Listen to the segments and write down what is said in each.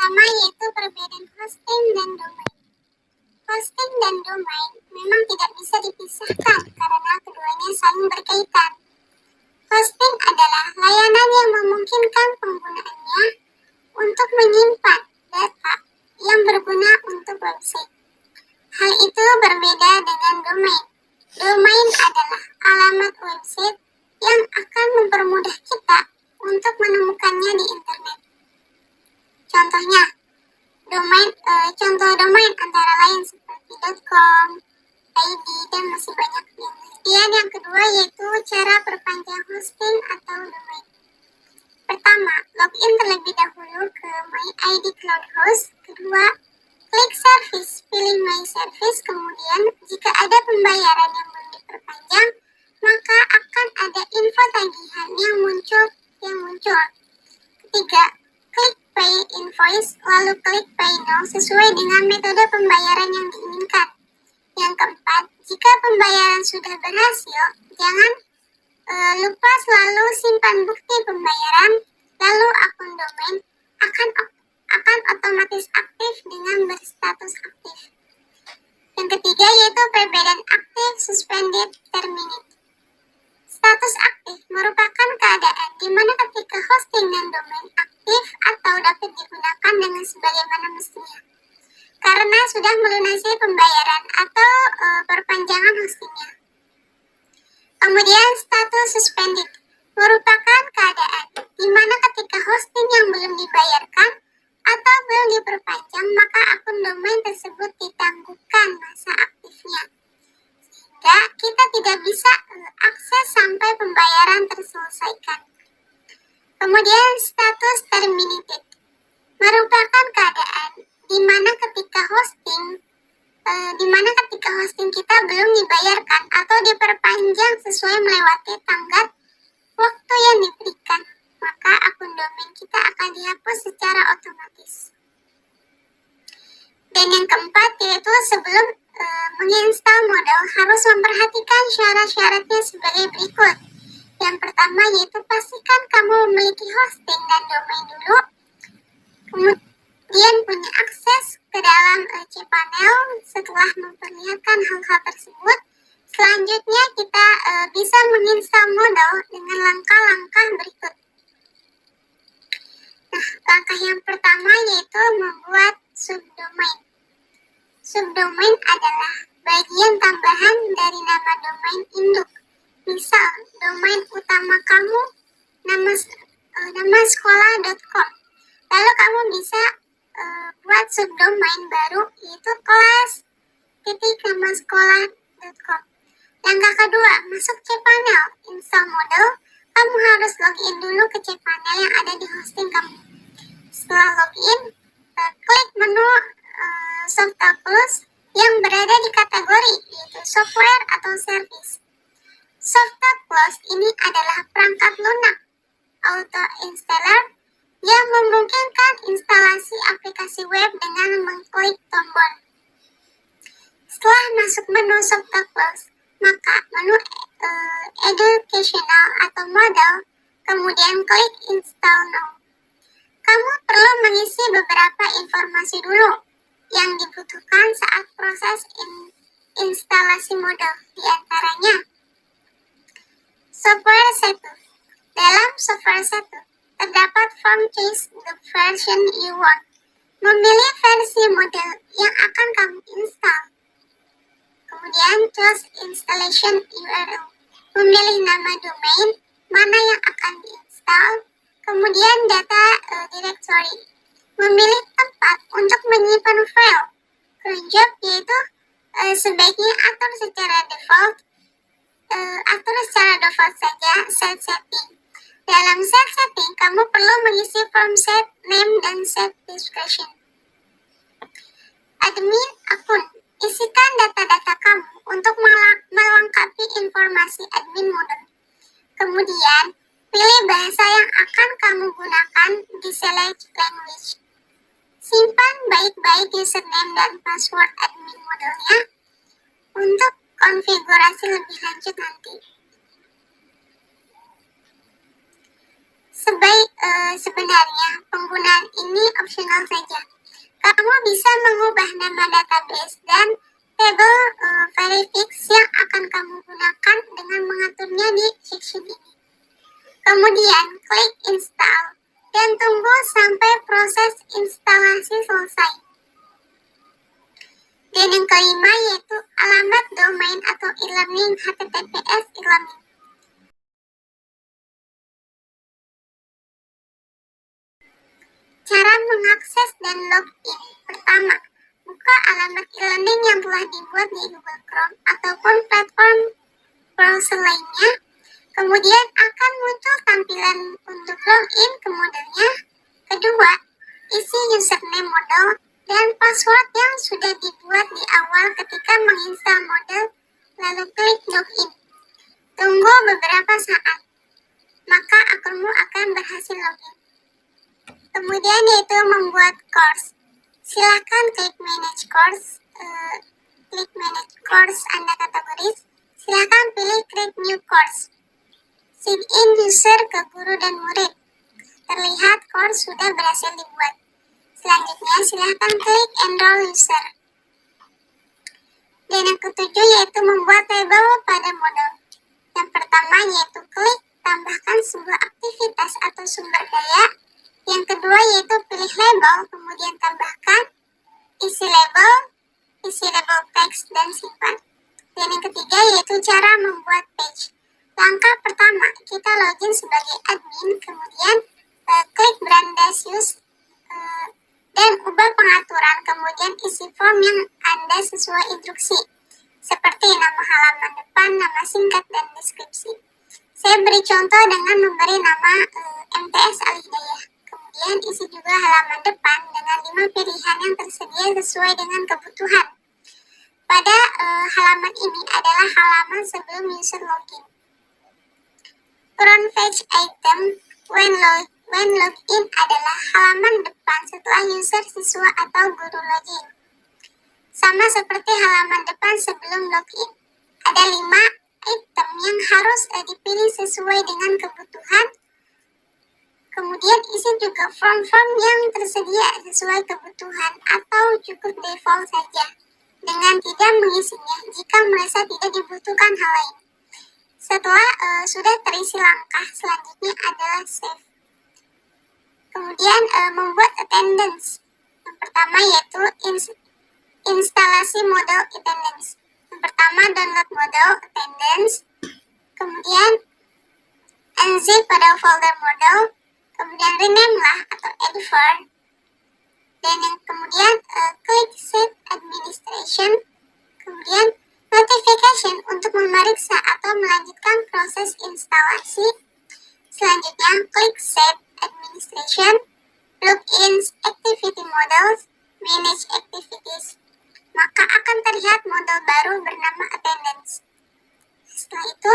pertama yaitu perbedaan hosting dan domain. Hosting dan domain memang tidak bisa dipisahkan karena keduanya saling berkaitan. Hosting adalah layanan yang memungkinkan penggunaannya untuk menyimpan data yang berguna untuk website. Hal itu berbeda dengan domain. Domain adalah alamat website yang akan mempermudah kita untuk menemukannya di internet. Contohnya, contoh domain antara lain seperti .com, .id, dan masih banyak yang lain. Dan yang kedua yaitu cara perpanjang hosting atau domain. Pertama, login terlebih dahulu ke My ID Cloud Host. Kedua, klik service, pilih My Service. Kemudian, jika ada pembayaran yang belum diperpanjang, maka akan ada info tagihan yang muncul. Ketiga, klik Pay Invoice, lalu klik Pay Now sesuai dengan metode pembayaran yang diinginkan. Yang keempat, jika pembayaran sudah berhasil, jangan lupa selalu simpan bukti pembayaran, lalu akun domain akan otomatis aktif dengan berstatus aktif. Yang ketiga yaitu perbedaan aktif, suspended, terminate. Status aktif merupakan keadaan di mana ketika hosting dan domain aktif atau dapat digunakan dengan sebagaimana mestinya, karena sudah melunasi pembayaran atau perpanjangan hostingnya. Kemudian status suspended merupakan keadaan di mana ketika hosting yang belum dibayarkan atau belum diperpanjang, maka akun domain tersebut ditangguhkan masa aktifnya, sehingga kita tidak bisa akses sampai pembayaran terselesaikan. Kemudian status terminated merupakan keadaan di mana ketika hosting kita belum dibayarkan atau diperpanjang sesuai melewati tenggat waktu yang diberikan, maka akun domain kita akan dihapus secara otomatis. Dan yang keempat yaitu sebelum menginstal model harus memperhatikan syarat-syaratnya sebagai berikut. Yang pertama yaitu pastikan kamu memiliki hosting dan domain dulu, kemudian punya akses ke dalam cPanel. Setelah memperlihatkan hal-hal tersebut, selanjutnya kita bisa menginstal model dengan langkah-langkah berikut. Nah, langkah yang pertama yaitu membuat subdomain. Subdomain adalah bagian tambahan dari nama domain induk. Misal, domain utama kamu nama sekolah.com. Lalu kamu bisa buat subdomain baru yaitu kelas.namasekolah.com. Langkah kedua, masuk cPanel, install model. Kamu harus login dulu ke cPanel yang ada di hosting kamu. Setelah login, klik menu Software Plus yang berada di kategori yaitu software atau service. Software Plus ini adalah perangkat lunak auto installer yang memungkinkan instalasi aplikasi web dengan mengklik tombol. Setelah masuk menu Software Plus, maka menu Educational atau Model, kemudian klik Install Now. Kamu perlu mengisi beberapa informasi dulu yang dibutuhkan saat proses instalasi model, diantaranya software 1. Dalam software 1, terdapat form choose the version you want. Memilih versi model yang akan kamu install. Kemudian choose installation URL. Memilih nama domain mana yang akan diinstal. Kemudian data directory. Memilih tempat untuk menyimpan file. Cron job yaitu sebaiknya atur secara default saja set setting. Dalam set setting, kamu perlu mengisi form set name dan set description. Admin akun. Isikan data-data kamu untuk melengkapi informasi admin model. Kemudian, pilih bahasa yang akan kamu gunakan di select language. Simpan baik-baik username dan password admin modelnya untuk konfigurasi lebih lanjut nanti. Sebenarnya penggunaan ini opsional saja. Kamu bisa mengubah nama database dan table verifix yang akan kamu gunakan dengan mengaturnya di section ini. Kemudian klik install dan tunggu sampai proses instalasi selesai. Dan yang kelima yaitu alamat domain atau e-learning HTTPS e-learning. Cara mengakses dan login. Pertama, buka alamat e-learning yang telah dibuat di Google Chrome ataupun platform browser lainnya. Kemudian akan muncul tampilan untuk login ke modulnya. Kedua, isi username modul dan password yang sudah dibuat di awal ketika menginstal modul, lalu klik login. Tunggu beberapa saat, maka akunmu akan berhasil login. Kemudian yaitu membuat course. Silakan klik manage course, klik manage course Anda kategoris. Silakan pilih create new course. Sign in user ke guru dan murid. Terlihat course sudah berhasil dibuat. Selanjutnya silakan klik enroll user. Dan yang ketujuh yaitu membuat table pada modul. Yang pertama yaitu klik tambahkan sebuah aktivitas atau sumber daya. Yang kedua yaitu pilih label, kemudian tambahkan isi label teks dan simpan. Dan yang ketiga yaitu cara membuat page. Langkah pertama, kita login sebagai admin, kemudian klik branch use dan ubah pengaturan, kemudian isi form yang Anda sesuai instruksi, seperti nama halaman depan, nama singkat, dan deskripsi. Saya beri contoh dengan memberi nama MTS Al-Hidayah. Kemudian isi juga halaman depan dengan 5 pilihan yang tersedia sesuai dengan kebutuhan. Pada halaman ini adalah halaman sebelum user login. Front page item when login adalah halaman depan setelah user, siswa, atau guru login. Sama seperti halaman depan sebelum login. Ada 5 item yang harus dipilih sesuai dengan kebutuhan. Kemudian isi juga form-form yang tersedia sesuai kebutuhan atau cukup default saja dengan tidak mengisinya jika merasa tidak dibutuhkan hal lain. Setelah sudah terisi, langkah selanjutnya adalah save. Kemudian membuat attendance. Yang pertama yaitu instalasi model attendance. Yang pertama download model attendance. Kemudian unzip pada folder model. Kemudian rename lah atau edit. Dan yang kemudian klik set administration. Kemudian notification untuk memeriksa atau melanjutkan proses instalasi. Selanjutnya klik save administration, logins activity models, manage activities. Maka akan terlihat model baru bernama attendance. Setelah itu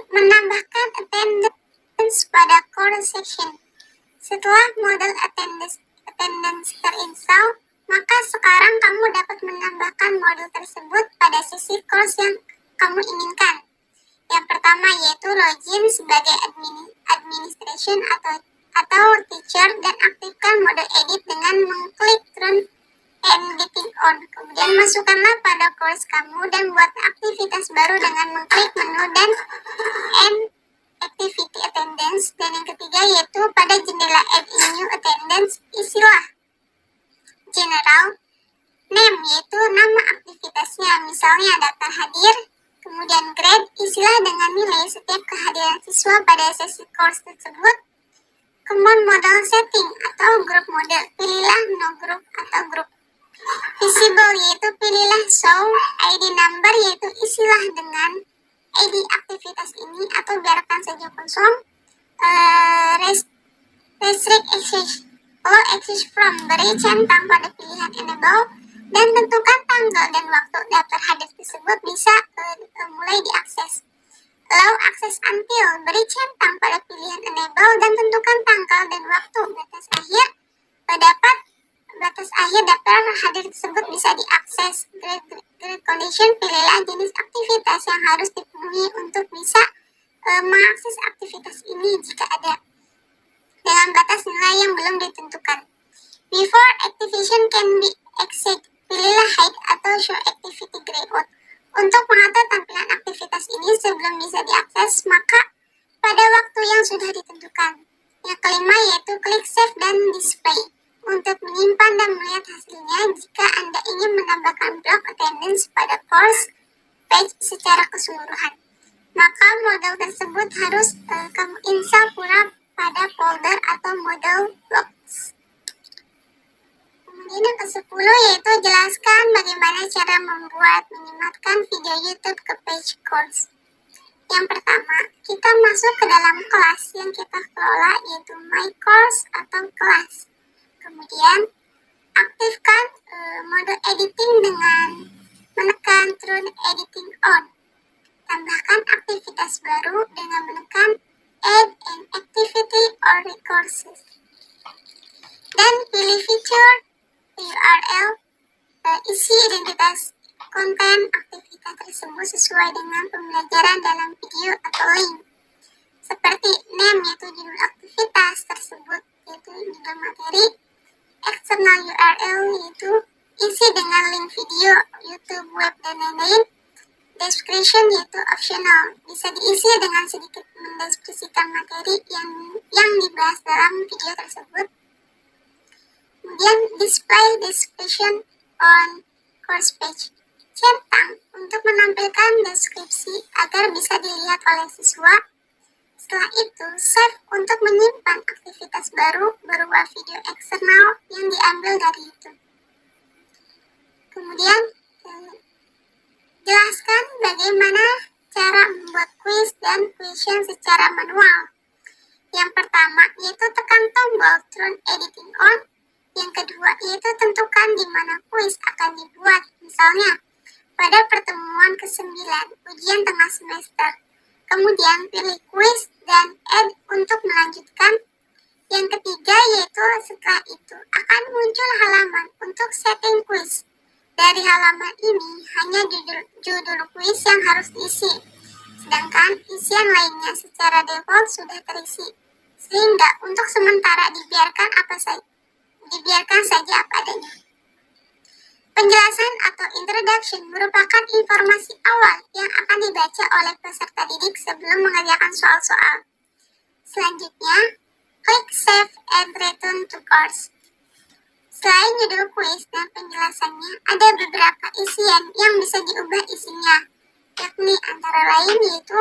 menambahkan attendance pada core section. Setelah model attendance terinstall, maka sekarang kamu dapat menambahkan modul tersebut pada sesi course yang kamu inginkan. Yang pertama yaitu login sebagai administration atau teacher dan aktifkan mode edit dengan mengklik turn and getting on. Kemudian masukkanlah pada course kamu dan buat aktivitas baru dengan mengklik menu dan end activity attendance. Dan yang ketiga yaitu pada jendela add in new attendance, isilah general name yaitu nama aktivitasnya, misalnya daftar hadir. Kemudian grade, isilah dengan nilai setiap kehadiran siswa pada sesi course tersebut. Common model setting atau group model, pilihlah no group atau group. Visible yaitu pilihlah show. ID number yaitu isilah dengan ID aktivitas ini atau biarkan saja kosong. Restrict access, allow access from, beri centang pada pilihan enable dan tentukan tanggal dan waktu daftar hadir tersebut bisa mulai diakses. Allow access until, beri centang pada pilihan enable dan tentukan tanggal dan waktu batas akhir. Dapat batas akhir daftar hadir tersebut bisa diakses. Grade condition, pilihlah jenis aktivitas yang harus dipenuhi untuk bisa mengakses aktivitas ini jika ada. Dengan yang belum ditentukan. Before activation can be exit, pilihlah hide atau show activity grayboard. Untuk mengatur tampilan aktivitas ini sebelum bisa diakses, maka pada waktu yang sudah ditentukan. Yang kelima yaitu klik save dan display untuk menyimpan dan melihat hasilnya jika Anda ingin menambahkan blok attendance pada course page secara keseluruhan. Maka model tersebut harus kamu install pula pada folder atau model blocks. Kemudian yang ke-10 yaitu jelaskan bagaimana cara membuat menyematkan video YouTube ke page course. Yang pertama, kita masuk ke dalam kelas yang kita kelola yaitu My Course atau kelas. Kemudian, aktifkan mode editing dengan menekan turn editing on. Tambahkan aktivitas baru dengan menekan add an activity or courses. Dan pilih feature URL, isi identitas konten aktivitas tersebut sesuai dengan pembelajaran dalam video atau link. Seperti name yaitu judul aktivitas tersebut yaitu judul materi, external URL yaitu isi dengan link video, YouTube, web, dan lain-lain. Description yaitu optional, bisa diisi dengan sedikit mendeskripsikan materi yang dibahas dalam video tersebut. Kemudian display description on course page, centang untuk menampilkan deskripsi agar bisa dilihat oleh siswa. Setelah itu, save untuk menyimpan aktivitas baru berupa video eksternal yang diambil dari YouTube. Kemudian, jelaskan bagaimana cara membuat quiz dan question secara manual. Yang pertama, yaitu tekan tombol turn editing on. Yang kedua, yaitu tentukan di mana quiz akan dibuat. Misalnya, pada pertemuan ke-9, ujian tengah semester. Kemudian, pilih quiz dan add untuk melanjutkan. Yang ketiga, yaitu setelah itu akan muncul halaman untuk setting quiz. Dari halaman ini, hanya judul quiz yang harus diisi. Sedangkan isian lainnya secara default sudah terisi. Sehingga untuk sementara dibiarkan saja apa adanya. Penjelasan atau introduction merupakan informasi awal yang akan dibaca oleh peserta didik sebelum mengerjakan soal-soal. Selanjutnya, klik save and return to course. Selain judul kuis dan penjelasannya, ada beberapa isian yang bisa diubah isinya, yakni antara lain yaitu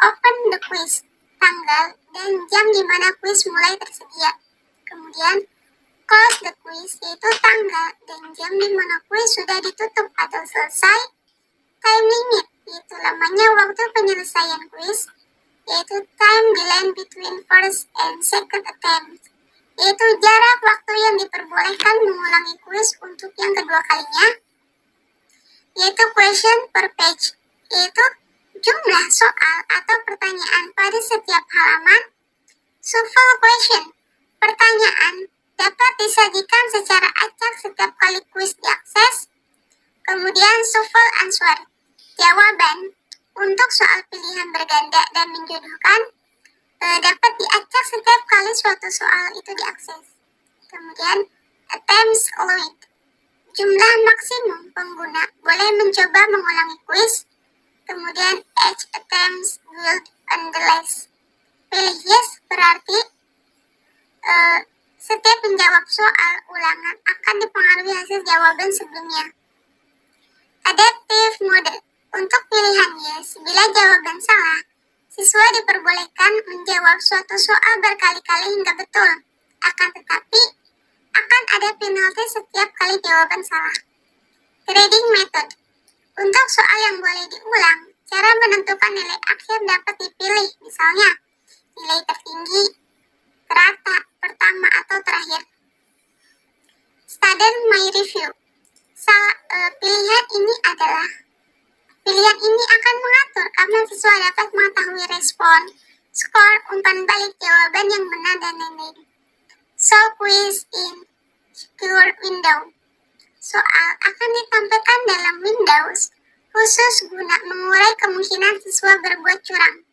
open the quiz, tanggal dan jam di mana kuis mulai tersedia. Kemudian, close the quiz, yaitu tanggal dan jam di mana kuis sudah ditutup atau selesai. Time limit, yaitu lamanya waktu penyelesaian kuis, yaitu time delay between first and second attempt, yaitu jarak waktu yang diperbolehkan mengulangi kuis untuk yang kedua kalinya, yaitu question per page, yaitu jumlah soal atau pertanyaan pada setiap halaman. Shuffle question, pertanyaan dapat disajikan secara acak setiap kali kuis diakses. Kemudian shuffle answer, jawaban untuk soal pilihan berganda dan menjodohkan dapat diacak setiap kali suatu soal itu diakses. Kemudian attempts allowed, jumlah maksimum pengguna boleh mencoba mengulangi kuis. Kemudian each attempts will on the list, pilih yes berarti setiap menjawab soal ulangan akan dipengaruhi hasil jawaban sebelumnya. Adaptive mode, untuk pilihan yes bila jawaban salah, siswa diperbolehkan menjawab suatu soal berkali-kali hingga betul. Akan tetapi, akan ada penalti setiap kali jawaban salah. Grading method, untuk soal yang boleh diulang, cara menentukan nilai akhir dapat dipilih, misalnya nilai tertinggi, rata, pertama, atau terakhir. Student my review, pilihan ini akan mengatur kapan siswa dapat mengetahui respon, skor, umpan balik, jawaban yang benar, dan lain-lain. Show quiz in secure window, soal akan ditampilkan dalam Windows khusus guna mengurai kemungkinan siswa berbuat curang.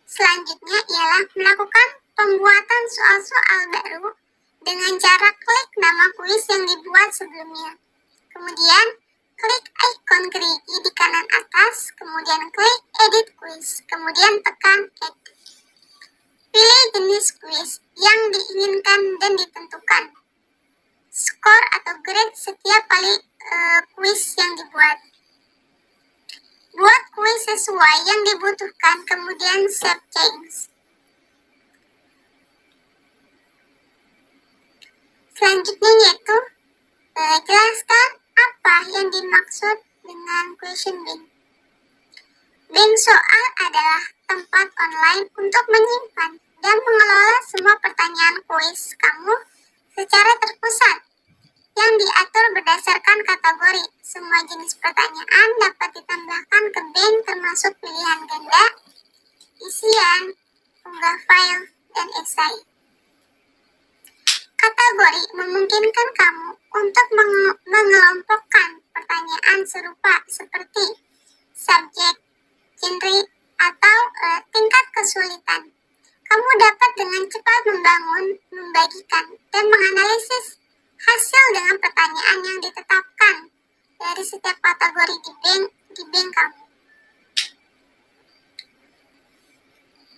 Selanjutnya ialah melakukan pembuatan soal-soal baru dengan cara klik nama kuis yang dibuat sebelumnya. Kemudian, klik ikon gerigi di kanan atas, kemudian klik edit kuis, kemudian tekan add. Pilih jenis kuis yang diinginkan dan ditentukan skor atau grade setiap kali kuis yang dibuat. Buat kuis sesuai yang dibutuhkan, kemudian save change. Selanjutnya yaitu jelaskan apa yang dimaksud dengan question bank. Bank soal adalah tempat online untuk menyimpan dan mengelola semua pertanyaan kuis kamu secara terpusat yang diatur berdasarkan kategori. Semua jenis pertanyaan dapat ditambahkan ke bank termasuk pilihan ganda, isian, unggah file, dan esai. Kategori memungkinkan kamu untuk mengelompokkan pertanyaan serupa seperti subjek, genre, atau tingkat kesulitan. Kamu dapat dengan cepat membagikan, dan menganalisis hasil dengan pertanyaan yang ditetapkan dari setiap kategori di bank kamu.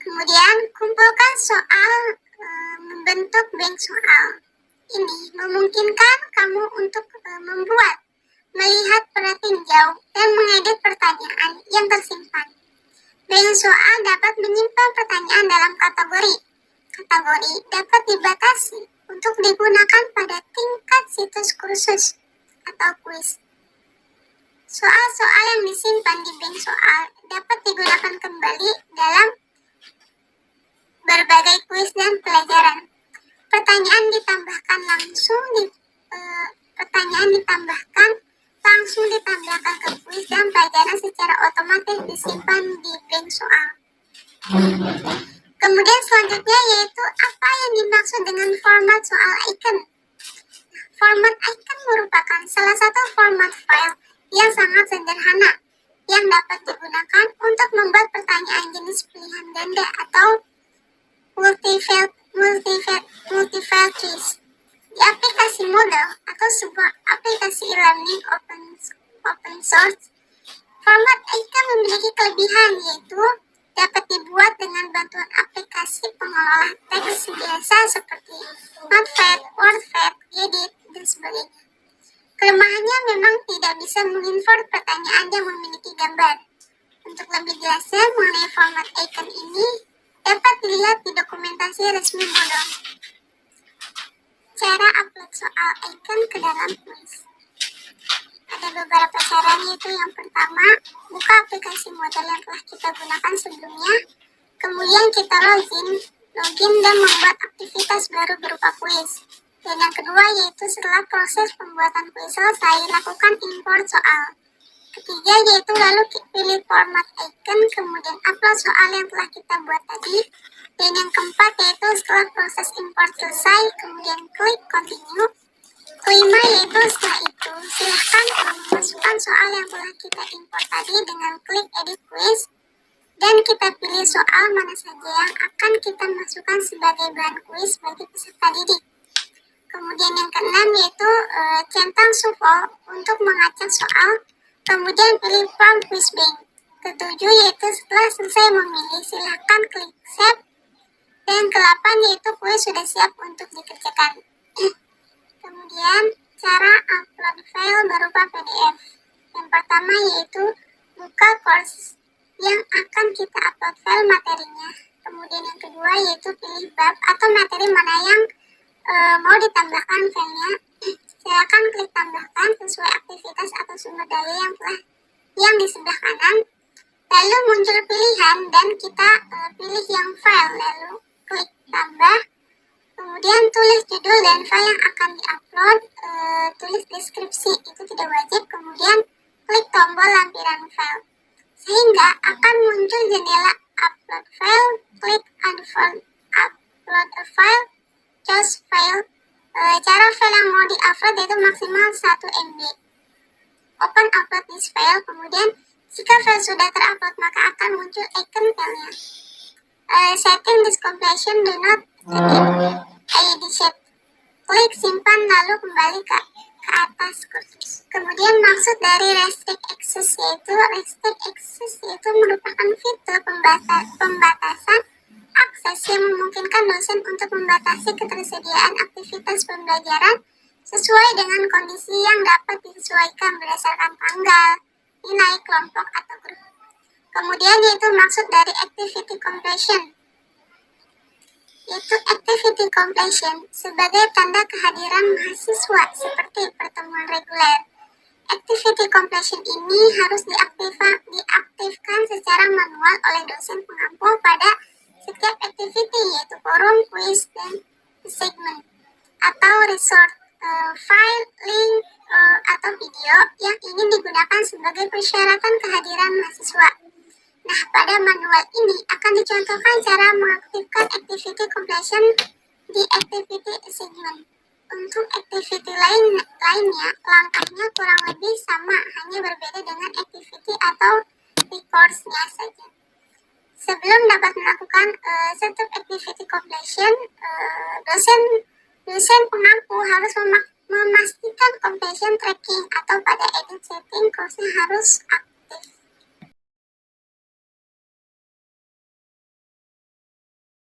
Kemudian, kumpulkan soal membentuk bank soal. Ini memungkinkan kamu untuk membuat, melihat peninjau, dan mengedit pertanyaan yang tersimpan. Bank soal dapat menyimpan pertanyaan dalam kategori. Kategori dapat dibatasi untuk digunakan pada tingkat situs kursus atau kuis. Soal-soal yang disimpan di bank soal dapat digunakan kembali dalam berbagai kuis dan pelajaran. Pertanyaan ditambahkan ke kuis dan pelajaran secara otomatis disimpan di bank soal. Kemudian selanjutnya yaitu apa yang dimaksud dengan format soal icon. Format icon merupakan salah satu format file yang sangat sederhana yang dapat digunakan untuk membuat pertanyaan jenis pilihan ganda atau multi-file quiz. Di aplikasi Moodle atau sebuah aplikasi e-learning open source, format icon memiliki kelebihan yaitu dapat dibuat dengan bantuan aplikasi pengelola teks biasa seperti Notepad, WordPad, Edit, dan sebagainya. Kelemahannya memang tidak bisa mengimport pertanyaan yang memiliki gambar. Untuk lebih jelasnya mengenai format icon ini, dapat dilihat di dokumentasi resmi Moodle. Cara upload soal icon ke dalam kuis. Ada beberapa cara, yaitu yang pertama, buka aplikasi Moodle yang telah kita gunakan sebelumnya, kemudian kita login dan membuat aktivitas baru berupa kuis. Dan yang kedua yaitu setelah proses pembuatan kuis selesai, lakukan import soal. Ketiga yaitu lalu pilih format icon, kemudian upload soal yang telah kita buat tadi. Dan yang keempat yaitu setelah proses import selesai, kemudian klik continue. Kelima yaitu setelah itu, silahkan memasukkan soal yang telah kita import tadi dengan klik edit quiz. Dan kita pilih soal mana saja yang akan kita masukkan sebagai bahan kuis bagi peserta didik. Kemudian yang keenam yaitu centang suffle untuk mengacak soal. Kemudian pilih from quiz bank. Ketujuh yaitu setelah selesai memilih, silahkan klik save. Dan ke-8 yaitu kuis sudah siap untuk dikerjakan. Kemudian cara upload file berupa PDF. Yang pertama yaitu buka course yang akan kita upload file materinya. Kemudian yang kedua yaitu pilih bab atau materi mana yang mau ditambahkan filenya. Silakan klik tambahkan sesuai aktivitas atau sumber daya yang di sebelah kanan. Lalu muncul pilihan dan kita pilih yang file, lalu klik tambah. Kemudian tulis judul dan file yang akan diupload, tulis deskripsi, itu tidak wajib. Kemudian klik tombol lampiran file. Sehingga akan muncul jendela upload file, klik upload a file, choose file. Cara file yang mau di-upload yaitu maksimal 1 MB. Open upload this file, kemudian jika file sudah terupload maka akan muncul icon filenya. Setting this completion do not edit shape. Klik simpan lalu kembali ke atas kursus. Kemudian maksud dari restrict access yaitu merupakan fitur pembatasan akses yang memungkinkan dosen untuk membatasi ketersediaan aktivitas pembelajaran sesuai dengan kondisi yang dapat disesuaikan berdasarkan tanggal, nilai, kelompok, atau grup. Kemudian yaitu maksud dari activity completion, yaitu activity completion sebagai tanda kehadiran mahasiswa seperti pertemuan reguler. Activity completion ini harus diaktifkan secara manual oleh dosen pengampu pada setiap activity, yaitu forum, quiz, dan segment, atau resource file, link, atau video yang ingin digunakan sebagai persyaratan kehadiran mahasiswa. Nah, pada manual ini akan dicontohkan cara mengaktifkan activity completion di activity segment. Untuk activity lainnya, langkahnya kurang lebih sama, hanya berbeda dengan activity atau records-nya saja. Sebelum dapat melakukan setup activity completion, dosen pengampu harus memastikan completion tracking atau pada edit setting course-nya harus aktif.